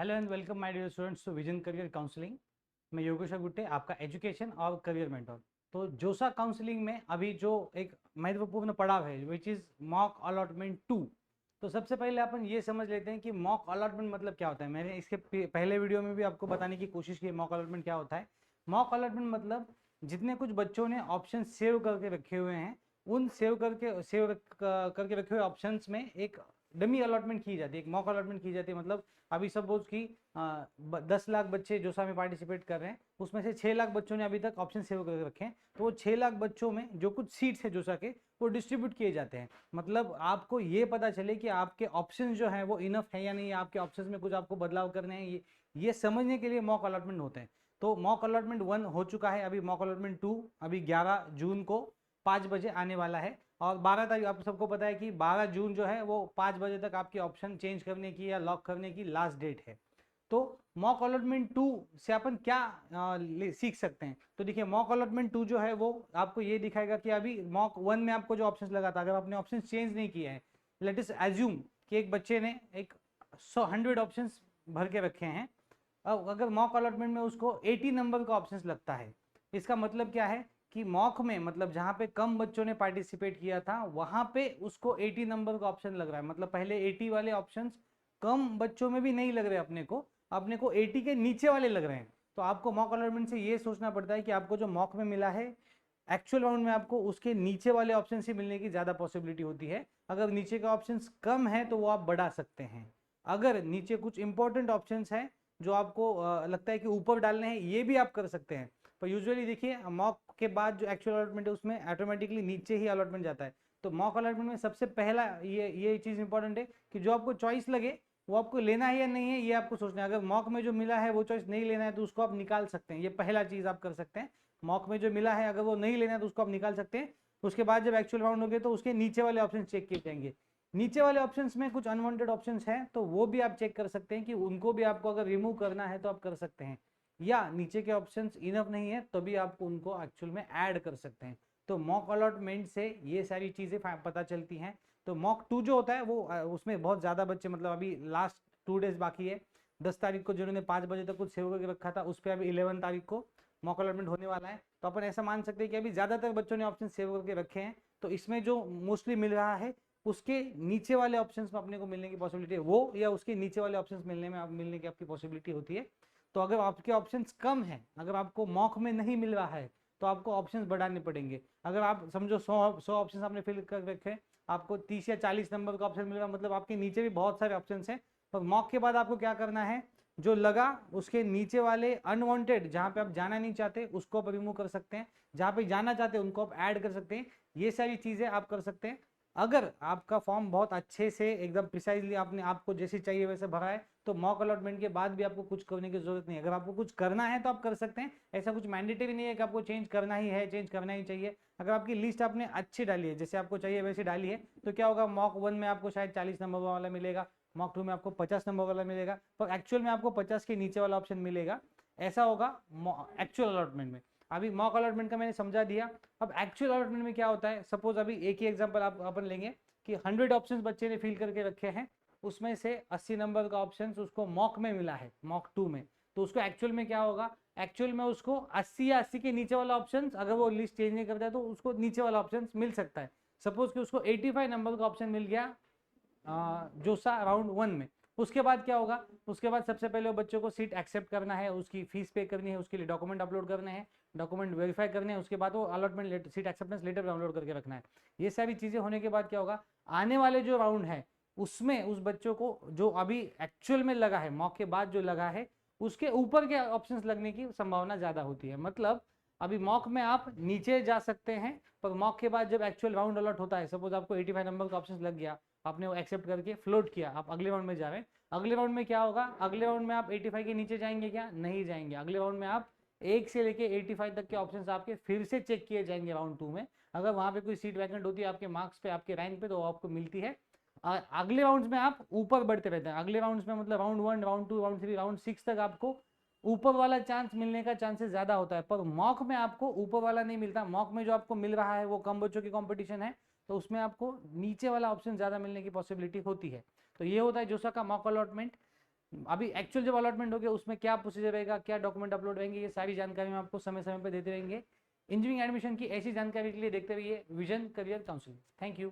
Hello and welcome my dear students to vision career counselling. मैं योगेश गुट्टे, आपका education और career mentor. तो जोसा काउंसलिंग में अभी जो एक महत्वपूर्ण पड़ाव है विच इज़ मॉक अलॉटमेंट 2। तो सबसे पहले अपन ये समझ लेते हैं कि मॉक अलॉटमेंट मतलब क्या होता है। मैंने इसके पहले वीडियो में भी आपको बताने की कोशिश की मॉक अलॉटमेंट क्या होता है। मॉक अलॉटमेंट मतलब जितने कुछ बच्चों ने ऑप्शन सेव करके रखे हुए हैं, उन सेव करके रखे हुए ऑप्शंस में एक डमी अलॉटमेंट की जाती है, एक मॉक अलॉटमेंट की जाती है। मतलब अभी सपोज कि 10 लाख बच्चे जोसा में पार्टिसिपेट कर रहे हैं, उसमें से 6 लाख बच्चों ने अभी तक ऑप्शन सेव करके रखे हैं। तो वो 6 लाख बच्चों में जो कुछ सीट्स है जोसा के, वो डिस्ट्रीब्यूट किए जाते हैं। मतलब आपको ये पता चले कि आपके ऑप्शन जो है वो इनफ है या नहीं, आपके ऑप्शन में कुछ आपको बदलाव करने हैं, ये समझने के लिए मॉक अलॉटमेंट होते हैं। तो मॉक अलॉटमेंट 1 हो चुका है, अभी मॉक अलॉटमेंट 2 अभी 11 जून को 5 बजे आने वाला है। और 12 तारीख आप सबको पता है कि 12 जून जो है वो 5 बजे तक आपके ऑप्शन चेंज करने की या लॉक करने की लास्ट डेट है। तो मॉक अलॉटमेंट 2 से अपन क्या सीख सकते हैं। तो देखिए मॉक अलॉटमेंट 2 जो है वो आपको ये दिखाएगा कि अभी मॉक 1 में आपको जो ऑप्शन लगा था, अगर आपने ऑप्शन चेंज नहीं किया है, लेट अस एज्यूम कि एक बच्चे ने एक 100 ऑप्शन भर के रखे हैं। अब अगर मॉक अलॉटमेंट में उसको 80 नंबर का ऑप्शन लगता है, इसका मतलब क्या है कि मॉक में मतलब जहां पे कम बच्चों ने पार्टिसिपेट किया था वहां पे उसको 80 नंबर का ऑप्शन लग रहा है। मतलब पहले 80 वाले ऑप्शंस कम बच्चों में भी नहीं लग रहे अपने को 80 के नीचे वाले लग रहे हैं। तो आपको मॉक अलॉटमेंट से ये सोचना पड़ता है कि आपको जो मॉक में मिला है, एक्चुअल राउंड में आपको उसके नीचे वाले ऑप्शन से मिलने की ज्यादा पॉसिबिलिटी होती है। अगर नीचे का ऑप्शन कम है तो वो आप बढ़ा सकते हैं। अगर नीचे कुछ इंपॉर्टेंट ऑप्शन है जो आपको लगता है कि ऊपर डालने हैं, ये भी आप कर सकते हैं। पर यूजुअली देखिए मॉक के बाद जो एक्चुअल अलॉटमेंट है उसमें ऑटोमेटिकली नीचे ही अलॉटमेंट जाता है। तो मॉक अलॉटमेंट में सबसे पहला ये चीज इंपॉर्टेंट है कि जो आपको चॉइस लगे वो आपको लेना है या नहीं है, ये आपको सोचना है। अगर मॉक में जो मिला है वो चॉइस नहीं लेना है तो उसको आप निकाल सकते हैं। ये पहला चीज आप कर सकते हैं। मॉक में जो मिला है अगर वो नहीं लेना है तो उसको आप निकाल सकते हैं। उसके बाद जब एक्चुअल राउंड हो गए तो उसके नीचे वाले ऑप्शन चेक किए जाएंगे। नीचे वाले ऑप्शंस में कुछ अनवांटेड ऑप्शंस हैं तो वो भी आप चेक कर सकते हैं कि उनको भी आपको अगर रिमूव करना है तो आप कर सकते हैं, या नीचे के ऑप्शंस इनफ नहीं है तो भी आप उनको एक्चुअल में ऐड कर सकते हैं। तो मॉक अलॉटमेंट से ये सारी चीजें पता चलती हैं। तो मॉक 2 जो होता है वो उसमें बहुत ज्यादा बच्चे, मतलब अभी लास्ट 2 डेज बाकी है। 10 तारीख को जिन्होंने 5 बजे तक कुछ सेव करके रखा था उस पर अभी 11 तारीख को मॉक अलॉटमेंट होने वाला है। तो अपन ऐसा मान सकते हैं कि अभी ज्यादातर बच्चों ने ऑप्शन सेव करके रखे हैं। तो इसमें जो मोस्टली मिल रहा है उसके नीचे वाले ऑप्शंस में अपने को मिलने की पॉसिबिलिटी है वो, या उसके नीचे वाले ऑप्शंस मिलने की आपकी पॉसिबिलिटी होती है। तो अगर आपके ऑप्शंस कम है, अगर आपको मॉक में नहीं मिल रहा है तो आपको ऑप्शंस बढ़ाने पड़ेंगे। अगर आप समझो 100 ऑप्शंस आपने फिल कर रखे, आपको 30 या 40 नंबर का ऑप्शन मिलेगा, मतलब आपके नीचे भी बहुत सारे ऑप्शंस हैं। तो मॉक के बाद आपको क्या करना है, जो लगा उसके नीचे वाले अनवांटेड जहां पे आप जाना नहीं चाहते उसको आप रिमूव कर सकते हैं, जहां पे जाना चाहते हैं उनको आप ऐड कर सकते हैं। ये सारी चीजें आप कर सकते हैं। अगर आपका फॉर्म बहुत अच्छे से एकदम प्रिसाइजली आपने आपको जैसे चाहिए वैसे भरा है तो मॉक अलॉटमेंट के बाद भी आपको कुछ करने की जरूरत नहीं है। अगर आपको कुछ करना है तो आप कर सकते हैं, ऐसा कुछ मैंडेटरी नहीं है कि आपको चेंज करना ही है, चेंज करना ही चाहिए। अगर आपकी लिस्ट आपने अच्छी डाली है, जैसे आपको चाहिए वैसे डाली है, तो क्या होगा, मॉक 1 में आपको शायद 40 नंबर वाला मिलेगा, मॉक 2 में आपको 50 नंबर वाला मिलेगा, पर एक्चुअल में आपको 50 के नीचे वाला ऑप्शन मिलेगा। ऐसा होगा एक्चुअल अलॉटमेंट में। अभी मॉक अलॉटमेंट का मैंने समझा दिया। अब एक्चुअल अलॉटमेंट में क्या होता है, सपोज अभी एक ही एग्जांपल आप अपन लेंगे कि 100 ऑप्शंस बच्चे ने फिल करके रखे हैं, उसमें से 80 नंबर का ऑप्शन उसको मॉक में मिला है, मॉक 2 में। तो उसको एक्चुअल में क्या होगा, एक्चुअल में उसको 80 या 80 के नीचे वाला ऑप्शन, अगर वो लिस्ट चेंज नहीं करता है तो उसको नीचे वाला ऑप्शन मिल सकता है। सपोज कि उसको 85 नंबर का ऑप्शन मिल गया जोसा राउंड 1 में। उसके बाद क्या होगा, उसके बाद सबसे पहले वो बच्चों को सीट एक्सेप्ट करना है, उसकी फीस पे करनी है, उसके लिए डॉक्यूमेंट अपलोड करने हैं, डॉक्यूमेंट वेरीफाई करने हैं, उसके बाद वो allotment seat acceptance letter download करके रखना है। ये सारी चीजें होने के बाद क्या होगा, आने वाले जो राउंड है उसमें उस बच्चों को जो अभी एक्चुअल में लगा है, मॉक के बाद जो लगा है, उसके ऊपर के ऑप्शंस लगने की संभावना ज्यादा होती है। मतलब अभी मॉक में आप नीचे जा सकते हैं, पर मॉक के बाद जब एक्चुअल राउंड अलॉट होता है, सपोज आपको 85 नंबर का ऑप्शन लग गया, आपने वो एक्सेप्ट करके फ्लोट किया, आप अगले राउंड में जा रहे हैं। अगले राउंड में क्या होगा, अगले राउंड में आप 85 के नीचे जाएंगे क्या, नहीं जाएंगे। अगले राउंड में आप 1 से लेके 85 तक के ऑप्शंस आपके फिर से चेक किए जाएंगे राउंड 2 में। अगर वहां पे कोई सीट वैकेंट होती है आपके मार्क्स पे, आपके रैंक पे, तो आपको मिलती है। अगले राउंड्स में आप ऊपर बढ़ते रहते हैं। अगले राउंड्स में मतलब राउंड 1, राउंड 2, राउंड 3, राउंड 6 तक आपको ऊपर वाला चांस मिलने का चांसेस ज्यादा होता है। पर मॉक में आपको ऊपर वाला नहीं मिलता। मॉक में जो आपको मिल रहा है वो कम बच्चों की कंपटीशन है, तो उसमें आपको नीचे वाला ऑप्शन ज्यादा मिलने की पॉसिबिलिटी होती है। तो ये होता है जोसा का मॉक अलॉटमेंट। अभी एक्चुअल जब अलॉटमेंट हो गया उसमें क्या प्रोसीजर रहेगा, क्या डॉक्यूमेंट अपलोड होंगे, ये सारी जानकारी हम आपको समय समय पर देते रहेंगे। इंजीनियरिंग एडमिशन की ऐसी जानकारी के लिए देखते रहिए vision career counselling. Thank you.